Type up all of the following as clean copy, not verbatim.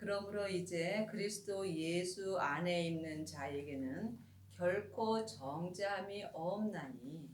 그러므로 이제 그리스도 예수 안에 있는 자에게는 결코 정죄함이 없나니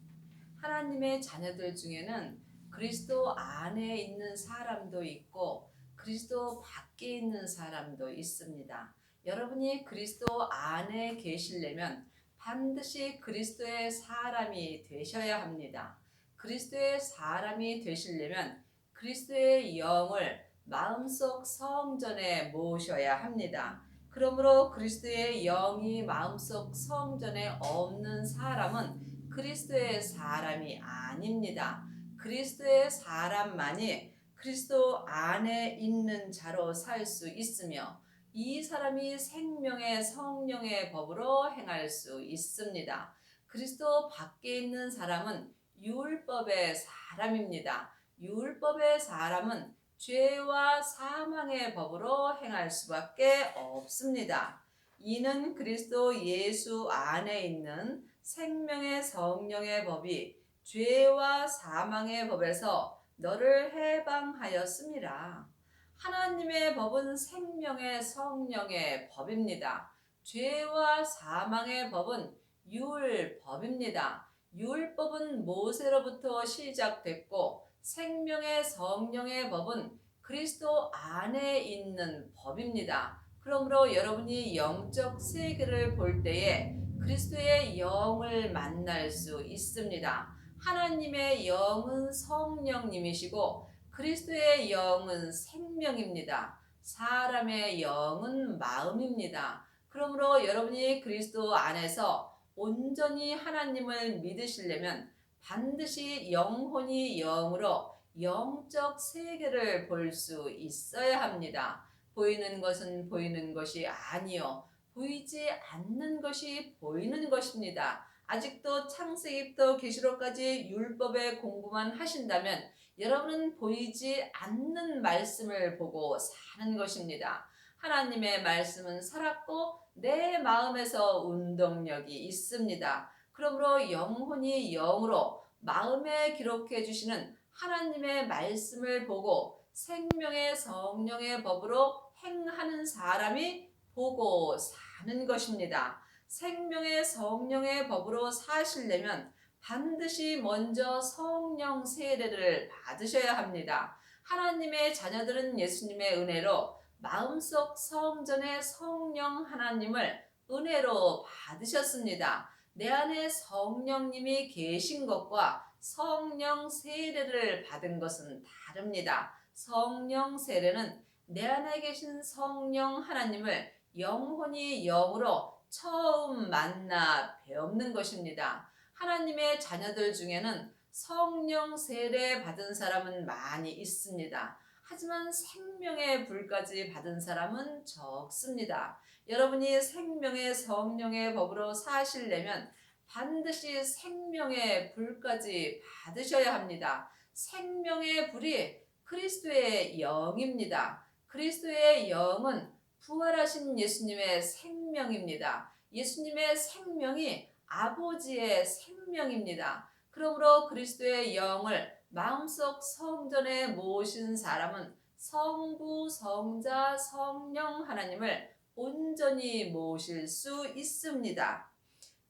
하나님의 자녀들 중에는 그리스도 안에 있는 사람도 있고 그리스도 밖에 있는 사람도 있습니다. 여러분이 그리스도 안에 계시려면 반드시 그리스도의 사람이 되셔야 합니다. 그리스도의 사람이 되시려면 그리스도의 영을 마음속 성전에 모으셔야 합니다. 그러므로 그리스도의 영이 마음속 성전에 없는 사람은 그리스도의 사람이 아닙니다. 그리스도의 사람만이 그리스도 안에 있는 자로 살 수 있으며 이 사람이 생명의 성령의 법으로 행할 수 있습니다. 그리스도 밖에 있는 사람은 율법의 사람입니다. 율법의 사람은 죄와 사망의 법으로 행할 수밖에 없습니다. 이는 그리스도 예수 안에 있는 생명의 성령의 법이 죄와 사망의 법에서 너를 해방하였음이라. 하나님의 법은 생명의 성령의 법입니다. 죄와 사망의 법은 율법입니다. 율법은 모세로부터 시작됐고 생명의 성령의 법은 그리스도 안에 있는 법입니다. 그러므로 여러분이 영적 세계를 볼 때에 그리스도의 영을 만날 수 있습니다. 하나님의 영은 성령님이시고 그리스도의 영은 생명입니다. 사람의 영은 마음입니다. 그러므로 여러분이 그리스도 안에서 온전히 하나님을 믿으시려면 반드시 영혼이 영으로 영적 세계를 볼 수 있어야 합니다. 보이는 것은 보이는 것이 아니요 보이지 않는 것이 보이는 것입니다. 아직도 창세기부터 계시록까지 율법의 공부만 하신다면 여러분은 보이지 않는 말씀을 보고 사는 것입니다. 하나님의 말씀은 살았고 내 마음에서 운동력이 있습니다. 그러므로 영혼이 영으로 마음에 기록해 주시는 하나님의 말씀을 보고 생명의 성령의 법으로 행하는 사람이 보고 사는 것입니다. 생명의 성령의 법으로 사시려면 반드시 먼저 성령 세례를 받으셔야 합니다. 하나님의 자녀들은 예수님의 은혜로 마음속 성전의 성령 하나님을 은혜로 받으셨습니다. 내 안에 성령님이 계신 것과 성령 세례를 받은 것은 다릅니다. 성령 세례는 내 안에 계신 성령 하나님을 영혼이 영으로 처음 만나 배우는 것입니다. 하나님의 자녀들 중에는 성령 세례 받은 사람은 많이 있습니다. 하지만 생명의 불까지 받은 사람은 적습니다. 여러분이 생명의 성령의 법으로 사시려면 반드시 생명의 불까지 받으셔야 합니다. 생명의 불이 그리스도의 영입니다. 그리스도의 영은 부활하신 예수님의 생명입니다. 예수님의 생명이 아버지의 생명입니다. 그러므로 그리스도의 영을 마음속 성전에 모신 사람은 성부, 성자, 성령 하나님을 온전히 모실 수 있습니다.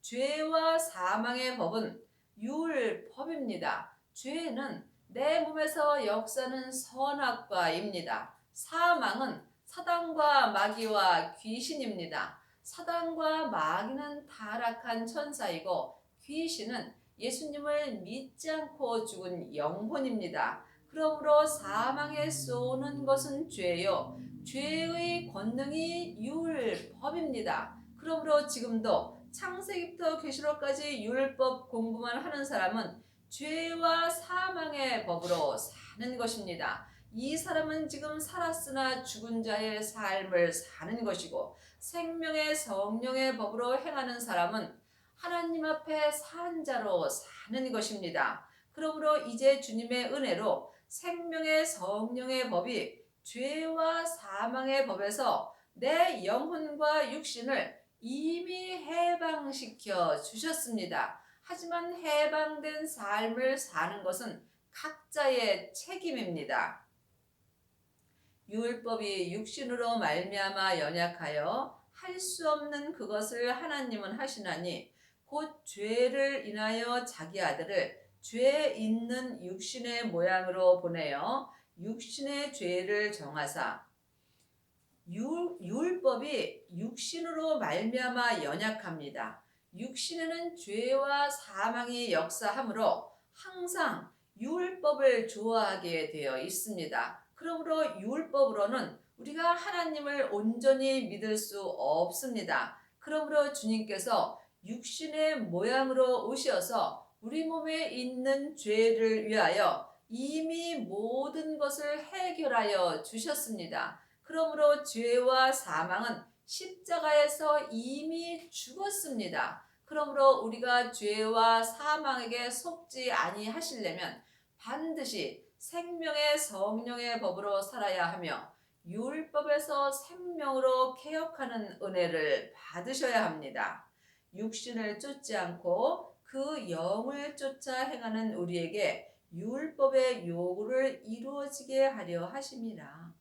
죄와 사망의 법은 율법입니다. 죄는 내 몸에서 역사는 선악과입니다. 사망은 사단과 마귀와 귀신입니다. 사단과 마귀는 타락한 천사이고 귀신은 예수님을 믿지 않고 죽은 영혼입니다. 그러므로 사망에 쏘는 것은 죄요. 죄의 권능이 율법입니다. 그러므로 지금도 창세기부터 계시록까지 율법 공부만 하는 사람은 죄와 사망의 법으로 사는 것입니다. 이 사람은 지금 살았으나 죽은 자의 삶을 사는 것이고 생명의 성령의 법으로 행하는 사람은 하나님 앞에 산 자로 사는 것입니다. 그러므로 이제 주님의 은혜로 생명의 성령의 법이 죄와 사망의 법에서 내 영혼과 육신을 이미 해방시켜 주셨습니다. 하지만 해방된 삶을 사는 것은 각자의 책임입니다. 율법이 육신으로 말미암아 연약하여 할 수 없는 그것을 하나님은 하시나니 곧 죄를 인하여 자기 아들을 죄 있는 육신의 모양으로 보내어 육신의 죄를 정하사 율법이 육신으로 말미암아 연약합니다. 육신에는 죄와 사망이 역사하므로 항상 율법을 좋아하게 되어 있습니다. 그러므로 율법으로는 우리가 하나님을 온전히 믿을 수 없습니다. 그러므로 주님께서 육신의 모양으로 오셔서 우리 몸에 있는 죄를 위하여 이미 모든 것을 해결하여 주셨습니다. 그러므로 죄와 사망은 십자가에서 이미 죽었습니다. 그러므로 우리가 죄와 사망에게 속지 아니하시려면 반드시 생명의 성령의 법으로 살아야 하며 율법에서 생명으로 개혁하는 은혜를 받으셔야 합니다. 육신을 쫓지 않고 그 영을 쫓아 행하는 우리에게 율법의 요구를 이루어지게 하려 하심이라.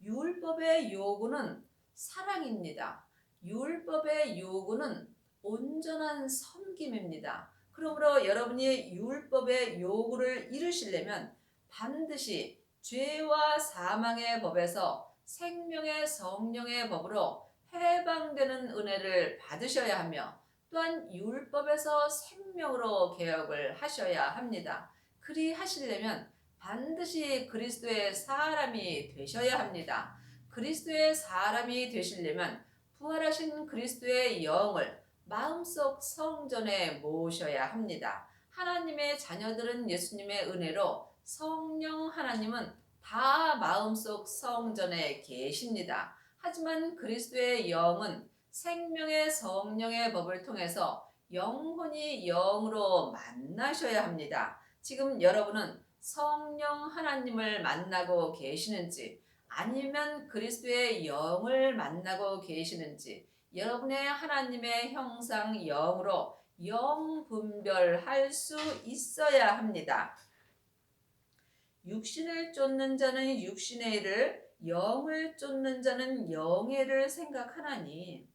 율법의 요구는 사랑입니다. 율법의 요구는 온전한 섬김입니다. 그러므로 여러분이 율법의 요구를 이루시려면 반드시 죄와 사망의 법에서 생명의 성령의 법으로 해방되는 은혜를 받으셔야 하며 또한 율법에서 생명으로 개혁을 하셔야 합니다. 그리 하시려면 반드시 그리스도의 사람이 되셔야 합니다. 그리스도의 사람이 되시려면 부활하신 그리스도의 영을 마음속 성전에 모으셔야 합니다. 하나님의 자녀들은 예수님의 은혜로 성령 하나님은 다 마음속 성전에 계십니다. 하지만 그리스도의 영은 생명의 성령의 법을 통해서 영혼이 영으로 만나셔야 합니다. 지금 여러분은 성령 하나님을 만나고 계시는지 아니면 그리스도의 영을 만나고 계시는지 여러분의 하나님의 형상 영으로 영 분별할 수 있어야 합니다. 육신을 쫓는 자는 육신의 일을, 영을 쫓는 자는 영의 일을 생각하나니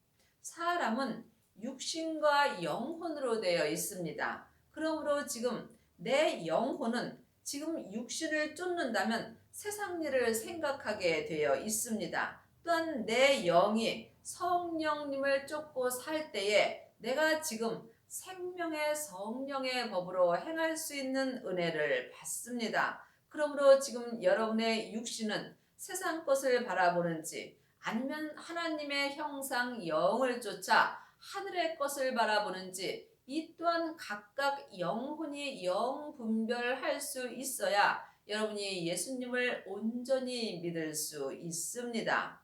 사람은 육신과 영혼으로 되어 있습니다. 그러므로 지금 내 영혼은 지금 육신을 쫓는다면 세상 일을 생각하게 되어 있습니다. 또한 내 영이 성령님을 쫓고 살 때에 내가 지금 생명의 성령의 법으로 행할 수 있는 은혜를 받습니다. 그러므로 지금 여러분의 육신은 세상 것을 바라보는지 아니면 하나님의 형상 영을 쫓아 하늘의 것을 바라보는지 이 또한 각각 영혼이 영 분별할 수 있어야 여러분이 예수님을 온전히 믿을 수 있습니다.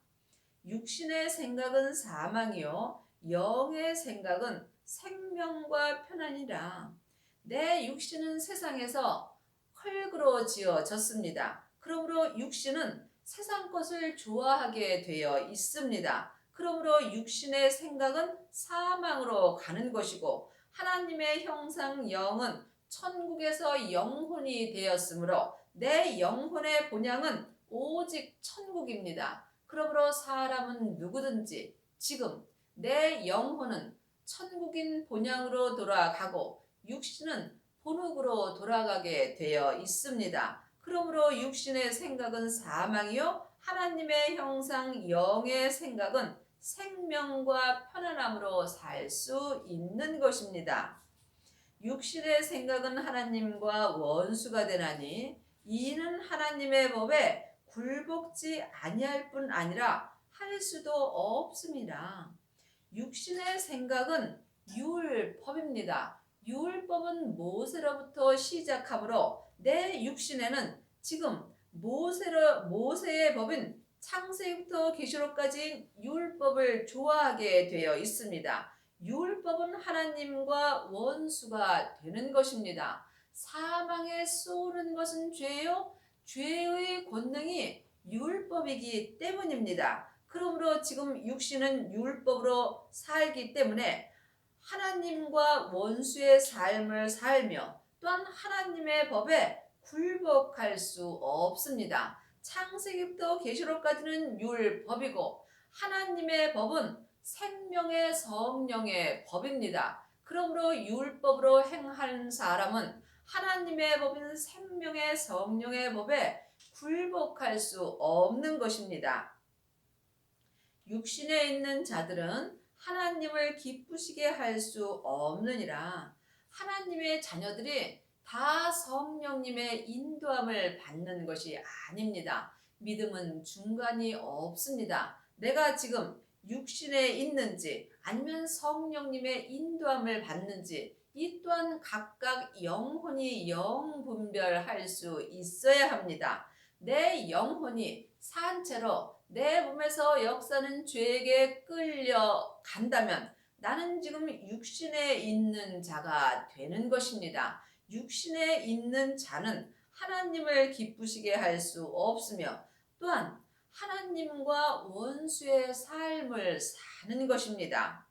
육신의 생각은 사망이요 영의 생각은 생명과 편안이라. 내 육신은 세상에서 흙으로 지어졌습니다. 그러므로 육신은 세상 것을 좋아하게 되어 있습니다. 그러므로 육신의 생각은 사망으로 가는 것이고 하나님의 형상 영은 천국에서 영혼이 되었으므로 내 영혼의 본향은 오직 천국입니다. 그러므로 사람은 누구든지 지금 내 영혼은 천국인 본향으로 돌아가고 육신은 본흙으로 돌아가게 되어 있습니다. 그러므로 육신의 생각은 사망이요 하나님의 형상 영의 생각은 생명과 편안함으로 살 수 있는 것입니다. 육신의 생각은 하나님과 원수가 되나니 이는 하나님의 법에 굴복지 아니할 뿐 아니라 할 수도 없습니다. 육신의 생각은 율법입니다. 율법은 모세로부터 시작하므로 내 육신에는 지금 모세의 법인 창세기부터 계시록까지 율법을 좋아하게 되어 있습니다. 율법은 하나님과 원수가 되는 것입니다. 사망에 쏘는 것은 죄요. 죄의 권능이 율법이기 때문입니다. 그러므로 지금 육신은 율법으로 살기 때문에 하나님과 원수의 삶을 살며 또한 하나님의 법에 굴복할 수 없습니다. 창세기부터 계시록까지는 율법이고 하나님의 법은 생명의 성령의 법입니다. 그러므로 율법으로 행하는 사람은 하나님의 법인 생명의 성령의 법에 굴복할 수 없는 것입니다. 육신에 있는 자들은 하나님을 기쁘시게 할 수 없느니라. 하나님의 자녀들이 다 성령님의 인도함을 받는 것이 아닙니다. 믿음은 중간이 없습니다. 내가 지금 육신에 있는지 아니면 성령님의 인도함을 받는지 이 또한 각각 영혼이 영분별할 수 있어야 합니다. 내 영혼이 산채로 내 몸에서 역사는 죄에게 끌려간다면 나는 지금 육신에 있는 자가 되는 것입니다. 육신에 있는 자는 하나님을 기쁘시게 할 수 없으며 또한 하나님과 원수의 삶을 사는 것입니다.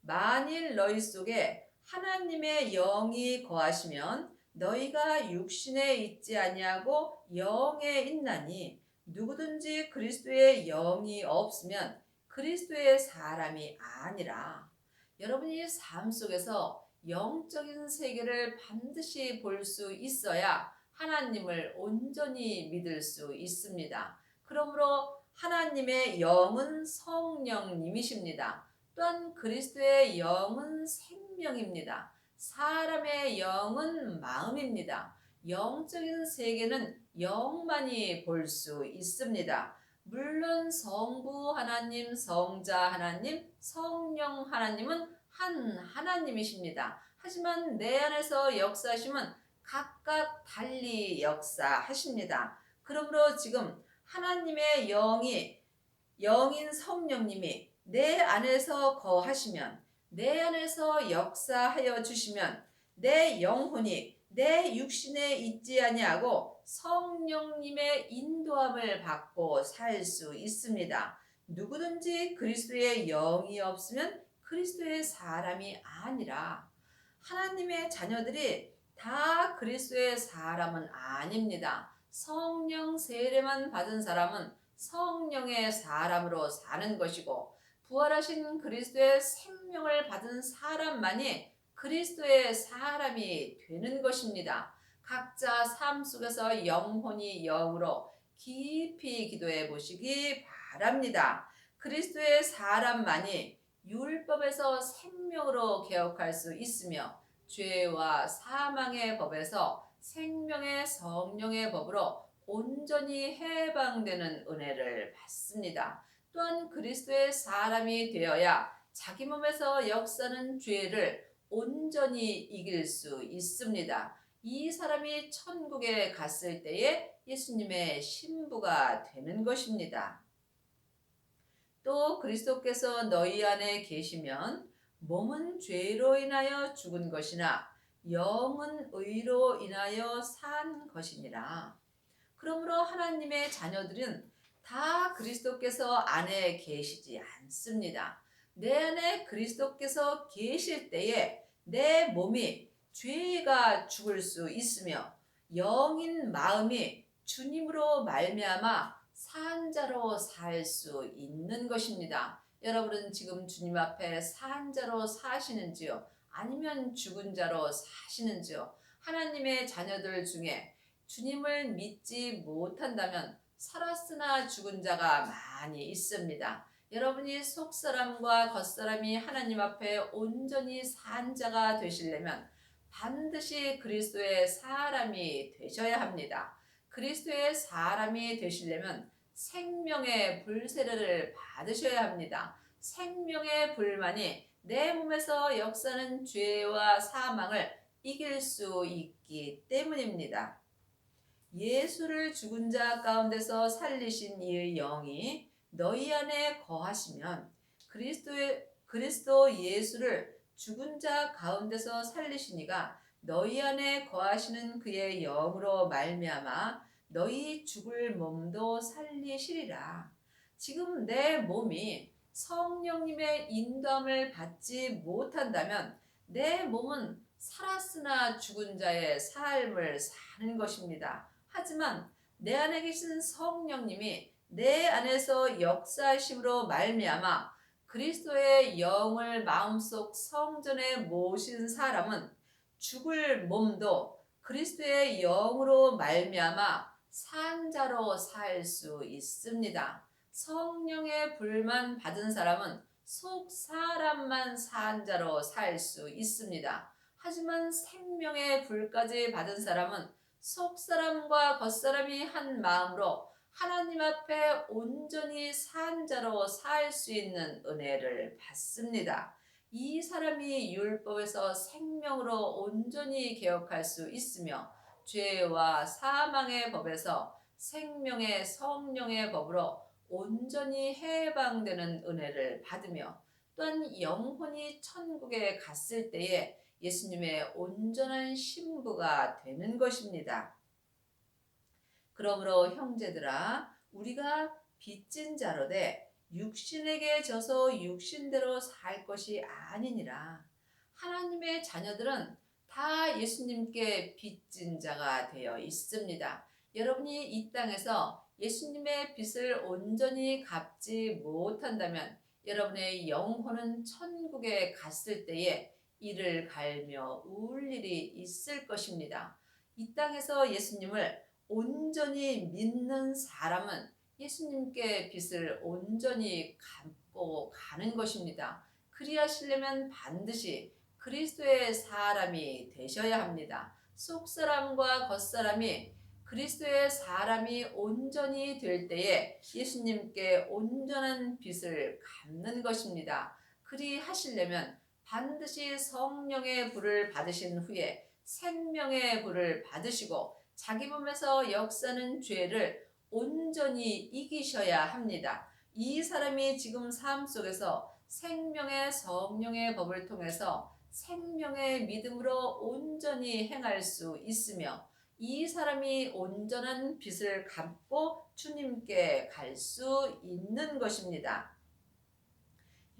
만일 너희 속에 하나님의 영이 거하시면 너희가 육신에 있지 아니하고 영에 있나니 누구든지 그리스도의 영이 없으면 그리스도의 사람이 아니라. 여러분이 삶 속에서 영적인 세계를 반드시 볼 수 있어야 하나님을 온전히 믿을 수 있습니다. 그러므로 하나님의 영은 성령님이십니다. 또한 그리스도의 영은 생명입니다. 사람의 영은 마음입니다. 영적인 세계는 영만이 볼 수 있습니다. 물론 성부 하나님, 성자 하나님, 성령 하나님은 한 하나님이십니다. 하지만 내 안에서 역사하심은 각각 달리 역사하십니다. 그러므로 지금 하나님의 영인 성령님이 내 안에서 거하시면, 내 안에서 역사하여 주시면 내 영혼이 내 육신에 있지 아니하고 성령님의 인도함을 받고 살 수 있습니다. 누구든지 그리스도의 영이 없으면 그리스도의 사람이 아니라. 하나님의 자녀들이 다 그리스도의 사람은 아닙니다. 성령 세례만 받은 사람은 성령의 사람으로 사는 것이고 부활하신 그리스도의 생명을 받은 사람만이 그리스도의 사람이 되는 것입니다. 각자 삶 속에서 영혼이 영으로 깊이 기도해 보시기 바랍니다. 그리스도의 사람만이 율법에서 생명으로 개혁할 수 있으며 죄와 사망의 법에서 생명의 성령의 법으로 온전히 해방되는 은혜를 받습니다. 또한 그리스도의 사람이 되어야 자기 몸에서 역사는 죄를 온전히 이길 수 있습니다. 이 사람이 천국에 갔을 때에 예수님의 신부가 되는 것입니다. 또 그리스도께서 너희 안에 계시면 몸은 죄로 인하여 죽은 것이나 영은 의로 인하여 산 것이니라. 그러므로 하나님의 자녀들은 다 그리스도께서 안에 계시지 않습니다. 내 안에 그리스도께서 계실 때에 내 몸이 죄가 죽을 수 있으며 영인 마음이 주님으로 말미암아 산 자로 살 수 있는 것입니다. 여러분은 지금 주님 앞에 산 자로 사시는지요? 아니면 죽은 자로 사시는지요? 하나님의 자녀들 중에 주님을 믿지 못한다면 살았으나 죽은 자가 많이 있습니다. 여러분이 속사람과 겉사람이 하나님 앞에 온전히 산 자가 되시려면 반드시 그리스도의 사람이 되셔야 합니다. 그리스도의 사람이 되시려면 생명의 불세례를 받으셔야 합니다. 생명의 불만이 내 몸에서 역사는 죄와 사망을 이길 수 있기 때문입니다. 예수를 죽은 자 가운데서 살리신 이의 영이 너희 안에 거하시면 그리스도 예수를 죽은 자 가운데서 살리신 이가 너희 안에 거하시는 그의 영으로 말미암아 너희 죽을 몸도 살리시리라. 지금 내 몸이 성령님의 인도함을 받지 못한다면 내 몸은 살았으나 죽은 자의 삶을 사는 것입니다. 하지만 내 안에 계신 성령님이 내 안에서 역사하심으로 말미암아 그리스도의 영을 마음속 성전에 모신 사람은 죽을 몸도 그리스도의 영으로 말미암아 산 자로 살 수 있습니다. 성령의 불만 받은 사람은 속 사람만 산 자로 살 수 있습니다. 하지만 생명의 불까지 받은 사람은 속 사람과 겉 사람이 한 마음으로 하나님 앞에 온전히 산 자로 살 수 있는 은혜를 받습니다. 이 사람이 율법에서 생명으로 온전히 개혁할 수 있으며 죄와 사망의 법에서 생명의 성령의 법으로 온전히 해방되는 은혜를 받으며 또한 영혼이 천국에 갔을 때에 예수님의 온전한 신부가 되는 것입니다. 그러므로 형제들아, 우리가 빚진 자로되 육신에게 져서 육신대로 살 것이 아니니라. 하나님의 자녀들은 다 예수님께 빚진 자가 되어 있습니다. 여러분이 이 땅에서 예수님의 빚을 온전히 갚지 못한다면 여러분의 영혼은 천국에 갔을 때에 이를 갈며 울 일이 있을 것입니다. 이 땅에서 예수님을 온전히 믿는 사람은 예수님께 빚을 온전히 갚고 가는 것입니다. 그리하시려면 반드시 그리스도의 사람이 되셔야 합니다. 속사람과 겉사람이 그리스도의 사람이 온전히 될 때에 예수님께 온전한 빚을 갚는 것입니다. 그리하시려면 반드시 성령의 불을 받으신 후에 생명의 불을 받으시고 자기 몸에서 역사는 죄를 온전히 이기셔야 합니다. 이 사람이 지금 삶 속에서 생명의 성령의 법을 통해서 생명의 믿음으로 온전히 행할 수 있으며 이 사람이 온전한 빚을 갚고 주님께 갈 수 있는 것입니다.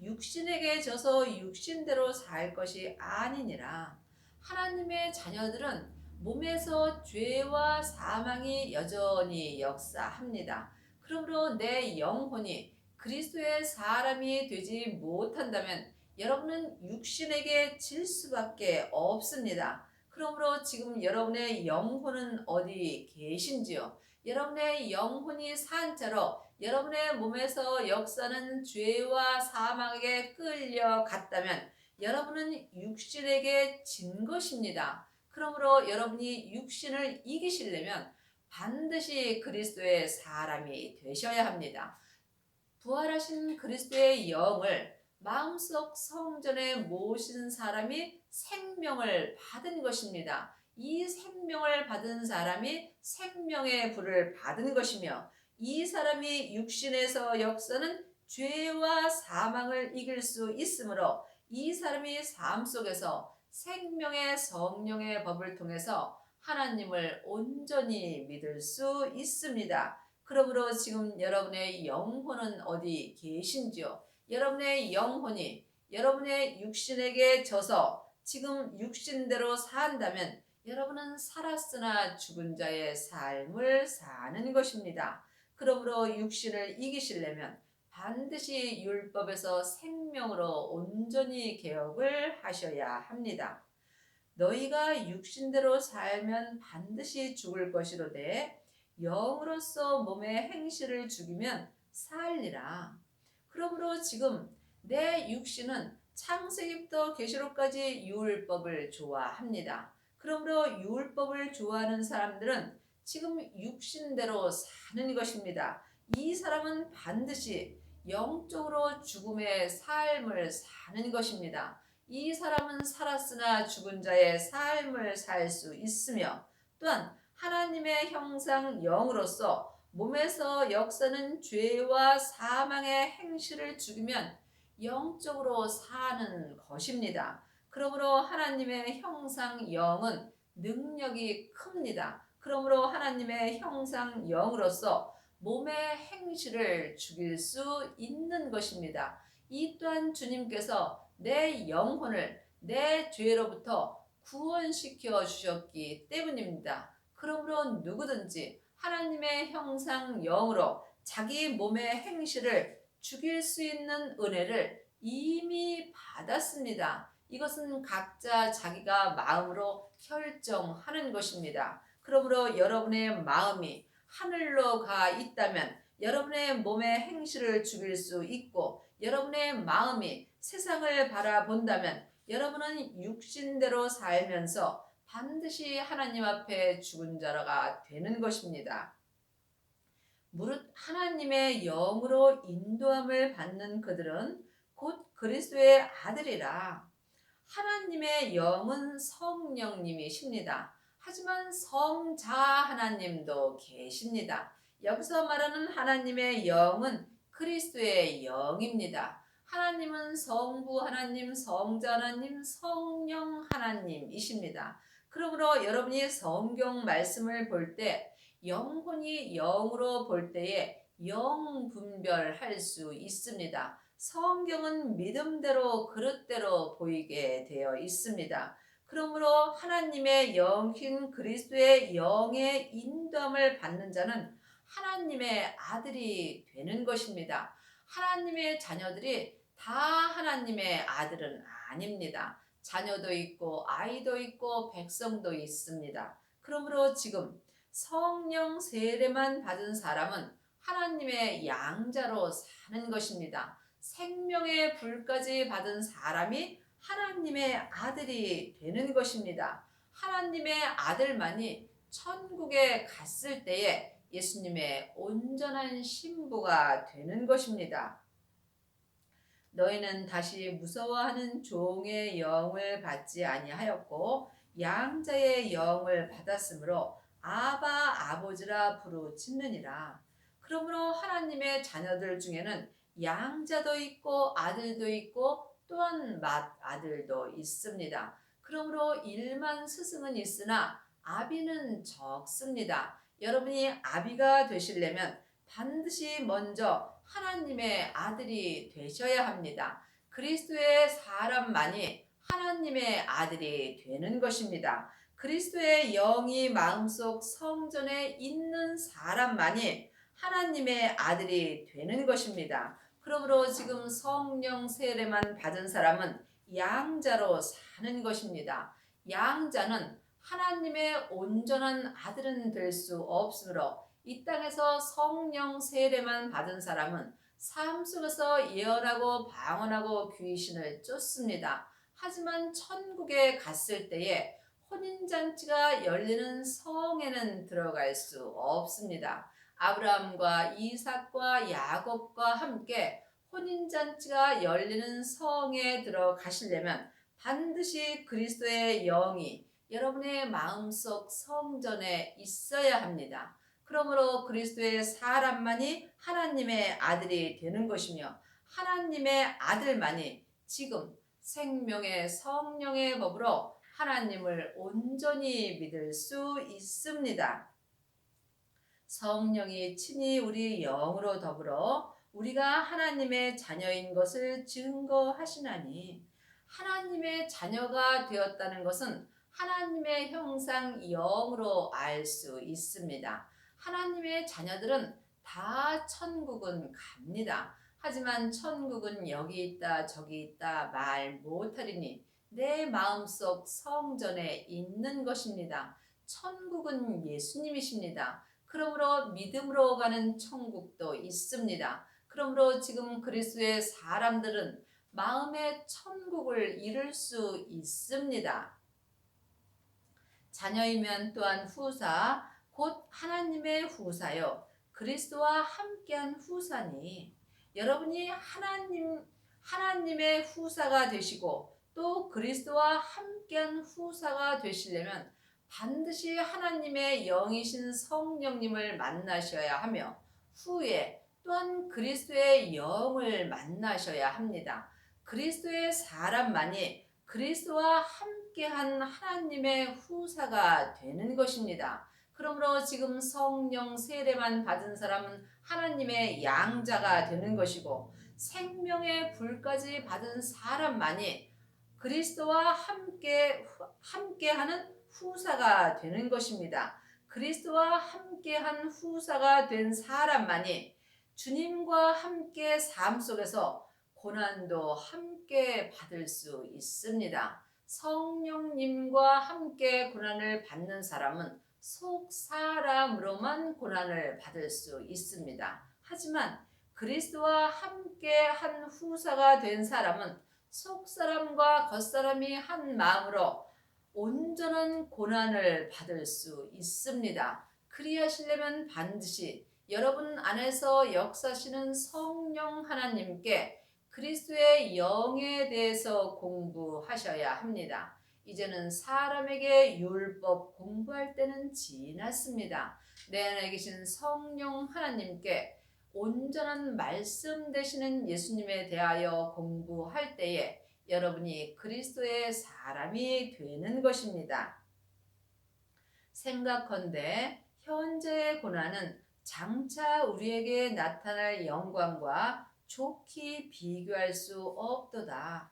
육신에게 져서 육신대로 살 것이 아니니라. 하나님의 자녀들은 몸에서 죄와 사망이 여전히 역사합니다. 그러므로 내 영혼이 그리스도의 사람이 되지 못한다면 여러분은 육신에게 질 수밖에 없습니다. 그러므로 지금 여러분의 영혼은 어디 계신지요? 여러분의 영혼이 산 채로 여러분의 몸에서 역사는 죄와 사망에게 끌려갔다면 여러분은 육신에게 진 것입니다. 그러므로 여러분이 육신을 이기시려면 반드시 그리스도의 사람이 되셔야 합니다. 부활하신 그리스도의 영을 마음속 성전에 모신 사람이 생명을 받은 것입니다. 이 생명을 받은 사람이 생명의 불을 받은 것이며 이 사람이 육신에서 역사는 죄와 사망을 이길 수 있으므로 이 사람이 삶 속에서 생명의 성령의 법을 통해서 하나님을 온전히 믿을 수 있습니다. 그러므로 지금 여러분의 영혼은 어디 계신지요? 여러분의 영혼이 여러분의 육신에게 져서 지금 육신대로 산다면 여러분은 살았으나 죽은 자의 삶을 사는 것입니다. 그러므로 육신을 이기시려면 반드시 율법에서 생명으로 온전히 개혁을 하셔야 합니다. 너희가 육신대로 살면 반드시 죽을 것이로되 영으로서 몸의 행실을 죽이면 살리라. 그러므로 지금 내 육신은 창세기부터 계시록까지 율법을 좋아합니다. 그러므로 율법을 좋아하는 사람들은 지금 육신대로 사는 것입니다. 이 사람은 반드시 영적으로 죽음의 삶을 사는 것입니다. 이 사람은 살았으나 죽은 자의 삶을 살 수 있으며 또한 하나님의 형상 영으로서 몸에서 역사는 죄와 사망의 행실을 죽이면 영적으로 사는 것입니다. 그러므로 하나님의 형상 영은 능력이 큽니다. 그러므로 하나님의 형상 영으로서 몸의 행실을 죽일 수 있는 것입니다. 이 또한 주님께서 내 영혼을 내 죄로부터 구원시켜 주셨기 때문입니다. 그러므로 누구든지 하나님의 형상 영으로 자기 몸의 행실을 죽일 수 있는 은혜를 이미 받았습니다. 이것은 각자 자기가 마음으로 결정하는 것입니다. 그러므로 여러분의 마음이 하늘로 가 있다면 여러분의 몸의 행실을 죽일 수 있고, 여러분의 마음이 세상을 바라본다면 여러분은 육신대로 살면서 반드시 하나님 앞에 죽은 자가 되는 것입니다. 무릇 하나님의 영으로 인도함을 받는 그들은 곧 그리스도의 아들이라. 하나님의 영은 성령님이십니다. 하지만 성자 하나님도 계십니다. 여기서 말하는 하나님의 영은 그리스도의 영입니다. 하나님은 성부 하나님, 성자 하나님, 성령 하나님이십니다. 그러므로 여러분이 성경 말씀을 볼 때 영혼이 영으로 볼 때에 영 분별할 수 있습니다. 성경은 믿음대로 그릇대로 보이게 되어 있습니다. 그러므로 하나님의 영인 그리스도의 영의 인도함을 받는 자는 하나님의 아들이 되는 것입니다. 하나님의 자녀들이 다 하나님의 아들은 아닙니다. 자녀도 있고 아이도 있고 백성도 있습니다. 그러므로 지금 성령 세례만 받은 사람은 하나님의 양자로 사는 것입니다. 생명의 불까지 받은 사람이 하나님의 아들이 되는 것입니다. 하나님의 아들만이 천국에 갔을 때에 예수님의 온전한 신부가 되는 것입니다. 너희는 다시 무서워하는 종의 영을 받지 아니하였고 양자의 영을 받았으므로 아바 아버지라 부르짖느니라. 그러므로 하나님의 자녀들 중에는 양자도 있고 아들도 있고 또한 맏아들도 있습니다. 그러므로 일만 스승은 있으나 아비는 적습니다. 여러분이 아비가 되시려면 반드시 먼저 하나님의 아들이 되셔야 합니다. 그리스도의 사람만이 하나님의 아들이 되는 것입니다. 그리스도의 영이 마음속 성전에 있는 사람만이 하나님의 아들이 되는 것입니다. 그러므로 지금 성령 세례만 받은 사람은 양자로 사는 것입니다. 양자는 하나님의 온전한 아들은 될 수 없으므로 이 땅에서 성령 세례만 받은 사람은 삶 속에서 예언하고 방언하고 귀신을 쫓습니다. 하지만 천국에 갔을 때에 혼인잔치가 열리는 성에는 들어갈 수 없습니다. 아브라함과 이삭과 야곱과 함께 혼인잔치가 열리는 성에 들어가시려면 반드시 그리스도의 영이 여러분의 마음속 성전에 있어야 합니다. 그러므로 그리스도의 사람만이 하나님의 아들이 되는 것이며 하나님의 아들만이 지금 생명의 성령의 법으로 하나님을 온전히 믿을 수 있습니다. 성령이 친히 우리 영으로 더불어 우리가 하나님의 자녀인 것을 증거하시나니, 하나님의 자녀가 되었다는 것은 하나님의 형상 영으로 알 수 있습니다. 하나님의 자녀들은 다 천국은 갑니다. 하지만 천국은 여기 있다 저기 있다 말 못하리니 내 마음속 성전에 있는 것입니다. 천국은 예수님이십니다. 그러므로 믿음으로 가는 천국도 있습니다. 그러므로 지금 그리스도의 사람들은 마음의 천국을 이룰 수 있습니다. 자녀이면 또한 후사 곧 하나님의 후사요 그리스도와 함께한 후사니, 여러분이 하나님의 후사가 되시고 또 그리스도와 함께한 후사가 되시려면 반드시 하나님의 영이신 성령님을 만나셔야 하며 후에 또한 그리스도의 영을 만나셔야 합니다. 그리스도의 사람만이 그리스도와 함께한 하나님의 후사가 되는 것입니다. 그러므로 지금 성령 세례만 받은 사람은 하나님의 양자가 되는 것이고 생명의 불까지 받은 사람만이 그리스도와 함께하는 후사가 되는 것입니다. 그리스도와 함께한 후사가 된 사람만이 주님과 함께 삶 속에서 고난도 함께 받을 수 있습니다. 성령님과 함께 고난을 받는 사람은 속 사람으로만 고난을 받을 수 있습니다. 하지만 그리스도와 함께한 후사가 된 사람은 속 사람과 겉 사람이 한 마음으로 온전한 고난을 받을 수 있습니다. 그리하시려면 반드시 여러분 안에서 역사하시는 성령 하나님께 그리스도의 영에 대해서 공부하셔야 합니다. 이제는 사람에게 율법 공부할 때는 지났습니다. 내 안에 계신 성령 하나님께 온전한 말씀 되시는 예수님에 대하여 공부할 때에 여러분이 그리스도의 사람이 되는 것입니다. 생각컨대 현재의 고난은 장차 우리에게 나타날 영광과 좋게 비교할 수 없도다.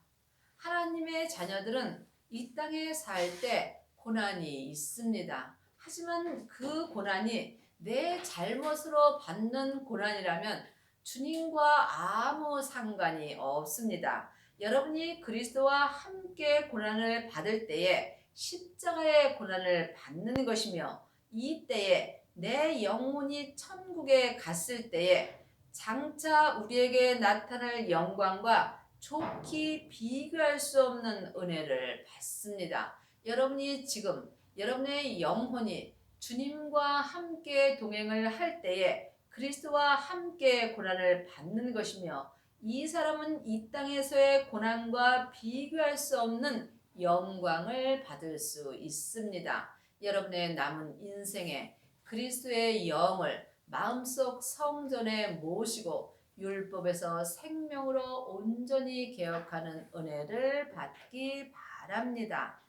하나님의 자녀들은 이 땅에 살 때 고난이 있습니다. 하지만 그 고난이 내 잘못으로 받는 고난이라면 주님과 아무 상관이 없습니다. 여러분이 그리스도와 함께 고난을 받을 때에 십자가의 고난을 받는 것이며, 이 때에 내 영혼이 천국에 갔을 때에 장차 우리에게 나타날 영광과 좋게 비교할 수 없는 은혜를 받습니다. 여러분이 지금 여러분의 영혼이 주님과 함께 동행을 할 때에 그리스도와 함께 고난을 받는 것이며, 이 사람은 이 땅에서의 고난과 비교할 수 없는 영광을 받을 수 있습니다. 여러분의 남은 인생에 그리스도의 영을 마음속 성전에 모시고 율법에서 생명으로 온전히 개혁하는 은혜를 받기 바랍니다.